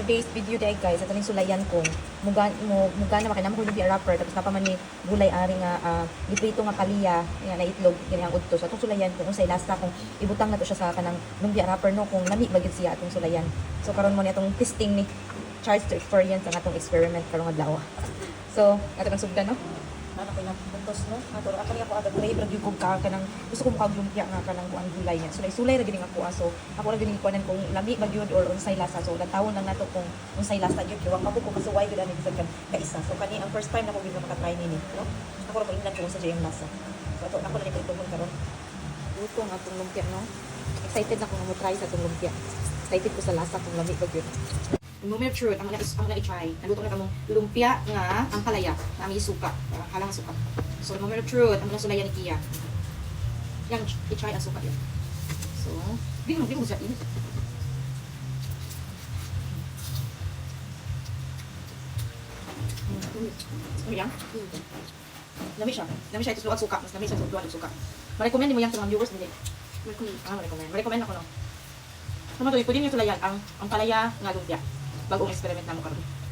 today's video day guys, ito ning sulayan ko. Muga na makinamo ko lumpia wrapper tapos napaman ni gulay ari nga liprito nga palya nga na itlog gani ang udto. So atong sulayan kung unsay lasta kung ibutang na to siya sa kanang lumpia wrapper no kung lami bagid siya atong sulayan. So karon mo ni atong testing ni Charles to experience ang atong experiment karong adlaw. So ato kang sugdan no. Ano ko nang puntos no? Ato ra kani ako ada gulay brad yung ka kanang gusto ko mukha lumpia nga kanang kuan gulay niya. Sulay ra gid nga ako so ako ra gid kuanan kung lami bagyod or unsay lasa. So tawon lang nato kung unsay lasa gyud wa ko masuway gid ani bisag kan kaisa. So kani ang first time na ko gid makatry nini, no? Ako ra maingnan kung unsa jay ang lasa. So ato ako na ni tugon karon. Luto ang atong lumpia no. Excited na ko nga mo try sa atong lumpia. Excited ko sa lasa kung lami bagyod. Moment of truth, ang na i-try. Naluto na kamong lumpia nga ang palaya na may suka, halang suka. So, moment of truth, ang sulayan ni Kia. Yang i-try ang suka yan. So, di mo siya init. Ano yan? Lami siya. Lami siya ito suka suka. Mas lami siya ito suka. Ma-recommend mo yan sa mga viewers nila. Ma-recommend. Ma-recommend ako no. Sama to, pwede niyo sulayan ang palaya nga lumpia. Bagong experiment na mo karon.